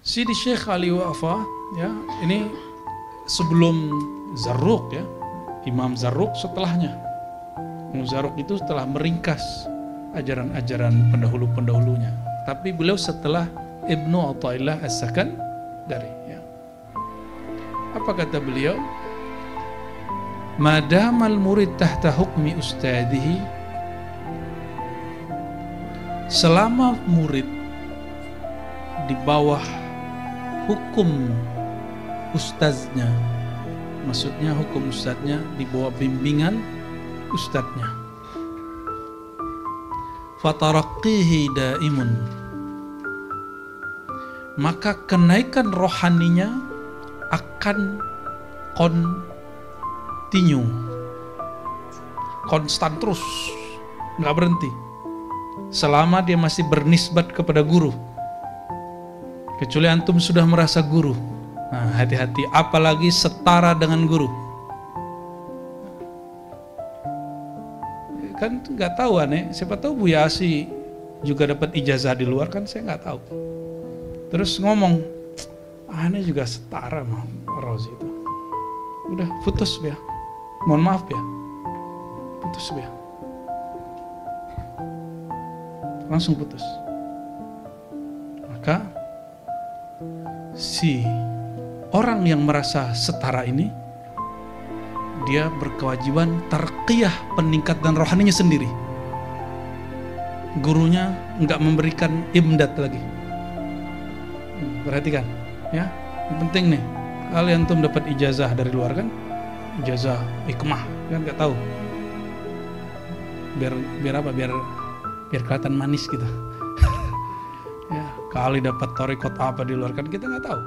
Sidi Syekh Ali Wafa, ya, ini sebelum Zarruq, ya, Imam Zarruq setelahnya. Imam Zarruq itu setelah meringkas ajaran-ajaran pendahulu-pendahulunya. Tapi beliau setelah Ibnu Athaillah As-Sakandari, ya. Apa kata beliau? Madamal murid tahta hukmi ustadihi, selama murid di bawah hukum ustaznya, maksudnya hukum ustaznya di bawah bimbingan ustaznya, fataraqqihi daimun, maka kenaikan rohaninya akan kontinu, konstan terus, nggak berhenti selama dia masih bernisbat kepada guru. Kecuali antum sudah merasa guru, nah hati-hati, apalagi setara dengan guru. Kan nggak tahu aneh, siapa tahu Bu Yasi juga dapat ijazah di luar, kan saya nggak tahu. Terus ngomong, aneh juga setara sama Rozi itu. Udah putus ya, mohon maaf ya, putus ya, langsung putus. Maka si orang yang merasa setara ini, dia berkewajiban tarqiyah, peningkatan rohaninya sendiri. Gurunya nggak memberikan imdad lagi. Perhatikan, ya. Yang penting nih, kalian tuh dapat ijazah dari luar kan, ijazah hikmah, kan nggak tahu. Biar apa? Biar kelihatan manis gitu. Ya, kali dapat thariqat apa di luar kan kita nggak tahu.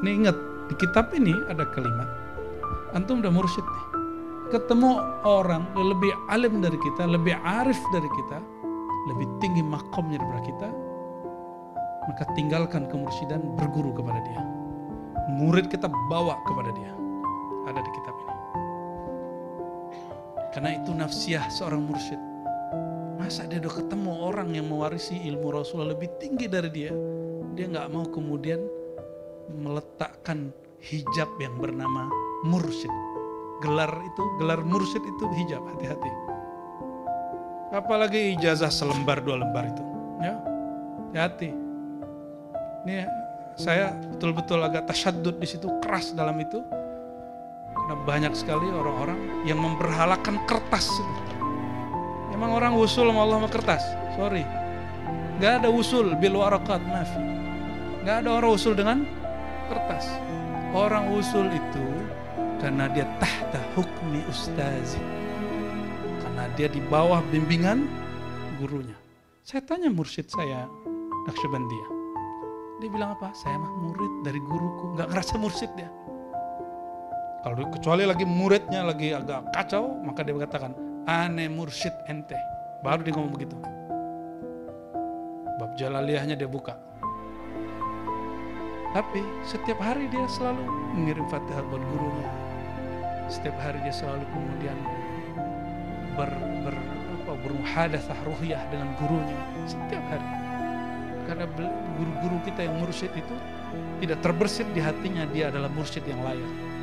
Ini ingat, di kitab ini ada kalimat, antum udah mursyid nih, ketemu orang yang lebih alim dari kita, lebih arif dari kita, lebih tinggi makomnya daripada kita, maka tinggalkan kemursyidan, berguru kepada dia. Murid kita bawa kepada dia. Ada di kitab ini. Karena itu nafsiyah seorang mursyid. Masa dia udah ketemu orang yang mewarisi ilmu Rasulullah lebih tinggi dari dia, dia gak mau kemudian meletakkan hijab yang bernama mursyid. Gelar mursyid itu hijab, hati-hati. Apalagi ijazah selembar 2 lembar itu, ya, hati-hati. Ini saya betul-betul agak tasyaddud di situ, keras dalam itu, karena banyak sekali orang-orang yang memberhalakan kertas itu. Emang orang usul sama Allah sama kertas? Sorry, nggak ada usul bil waraqat, maaf. Nggak ada orang usul dengan kertas. Orang usul itu karena dia tahta hukmi ustazi, karena dia di bawah bimbingan gurunya. Saya tanya mursyid saya, Naqsyabandiyah, dia bilang apa? Saya mah murid dari guruku, nggak ngerasa mursyid dia. Kalau kecuali lagi muridnya lagi agak kacau, maka dia mengatakan, aneh mursyid ente. Baru dia ngomong begitu. Bab Jalaliyahnya dia buka. Tapi setiap hari dia selalu mengirim Fatihah buat gurunya. Setiap hari dia selalu kemudian bermuhadatsah ruhiyah dengan gurunya. Setiap hari. Karena guru-guru kita yang mursyid itu tidak terbersit di hatinya dia adalah mursyid yang layak.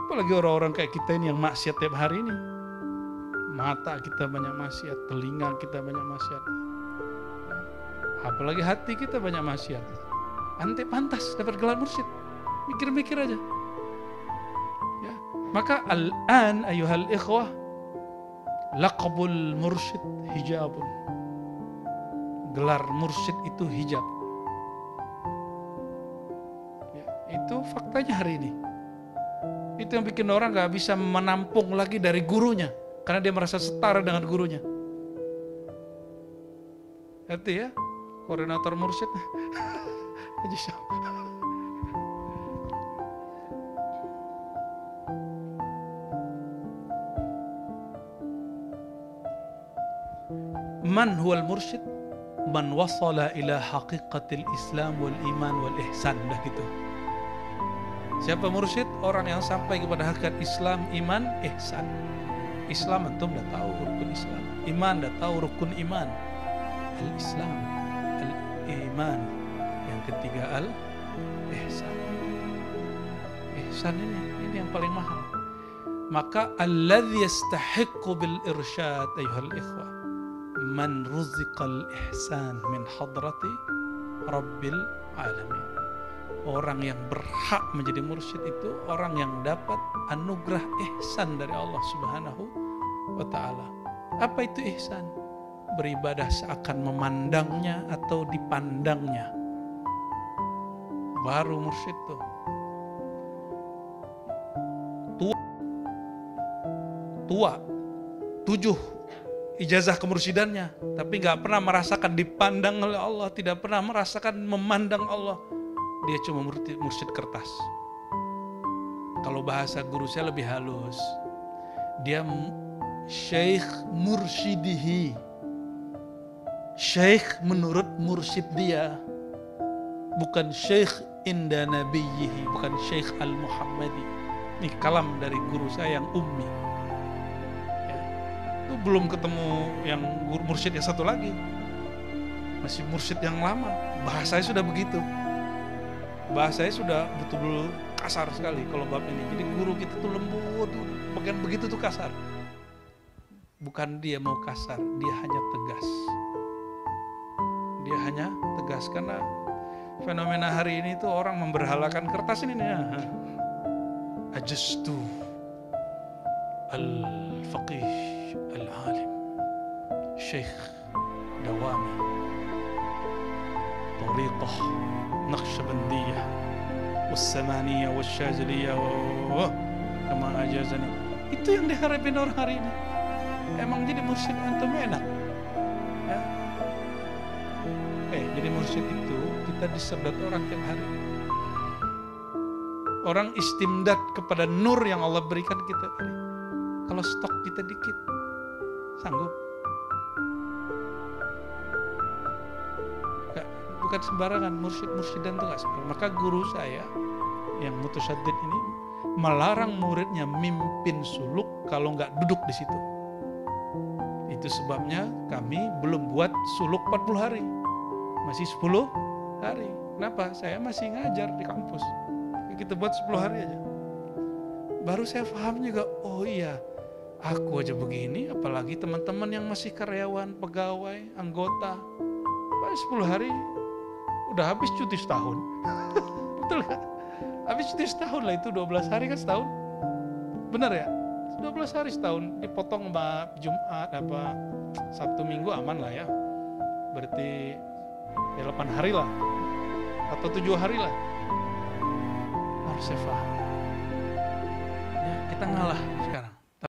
Apalagi orang-orang kayak kita ini yang maksiat tiap hari ini. Mata kita banyak maksiat, telinga kita banyak maksiat, apalagi hati kita banyak maksiat. Ante pantas dapat gelar mursyid. Mikir-mikir aja, ya. Maka al-an ayuhal ikhwah, laqabul mursyid hijabun. Gelar mursyid itu hijab, ya, itu faktanya hari ini. Itu yang bikin orang gak bisa menampung lagi dari gurunya, karena dia merasa setara dengan gurunya. Hati ya, koordinator mursyid. Haji Syam. Man huwal mursyid? Man wasala ila haqiqatil Islam wal iman wal ihsan. Udah gitu. Siapa mursyid? Orang yang sampai kepada hakikat Islam, iman, ihsan. Islam antum udah tahu rukun Islam, iman udah tahu rukun iman, al-Islam, al-iman. Yang ketiga al-ihsan. Ihsan ini yang paling mahal. Maka alladzi yastahiqqu bil irsyad ayyuhal ikhwah man ruziqal ihsan min hadrati rabbil alamin. Orang yang berhak menjadi mursyid itu orang yang dapat anugerah ihsan dari Allah Subhanahu wa ta'ala. Apa itu ihsan? Beribadah seakan memandangnya atau dipandangnya. Baru mursyid tuh. Tua 7 ijazah kemursidannya, tapi gak pernah merasakan dipandang oleh Allah, tidak pernah merasakan memandang Allah. Dia cuma mursyid kertas. Kalau bahasa guru saya lebih halus, dia syekh mursyidihi, syekh menurut mursyid dia, bukan syekh inda nabiyyihi, bukan syekh al-Muhammadi. Ini kalam dari guru saya yang ummi. Itu belum ketemu yang mursyid yang satu lagi, masih mursyid yang lama. Bahasanya sudah begitu, bahasanya sudah betul-betul kasar sekali kalau bab ini. Jadi guru kita tuh lembut, bagian begitu tuh kasar. Bukan dia mau kasar, dia hanya tegas. Dia hanya tegas karena fenomena hari ini tuh orang memberhalakan kertas ini nih. Ajastu al-faqih al-alim Syekh Dawami Tariqah Naqsyabandiyah was-Samaniyah was-Syaziliyah kama ajazani. Itu yang diharapin orang hari ini. Emang jadi mursyid antum enak ya? Jadi mursyid itu kita disedot orang tiap hari. Orang istimdad kepada nur yang Allah berikan kita tadi. Kalau stok kita dikit, sanggup? Bukan sembarangan, mursyid-mursyidan itu gak sembarangan. Maka guru saya yang mutasyaddid ini melarang muridnya mimpin suluk kalau gak duduk di situ. Itu sebabnya kami belum buat suluk 40 hari. Masih 10 hari. Kenapa? Saya masih ngajar di kampus. Kita buat 10 hari aja. Baru saya paham juga, oh iya, aku aja begini, apalagi teman-teman yang masih karyawan, pegawai, anggota. 10 hari udah habis cuti setahun. Betul gak? Habis cuti setahun lah, itu 12 hari kan setahun. Benar ya? 12 hari setahun, dipotong sama Jumat, Sabtu Minggu aman lah ya. Berarti ya 8 hari lah, atau 7 hari lah. Harus saya paham ya, kita ngalah sekarang.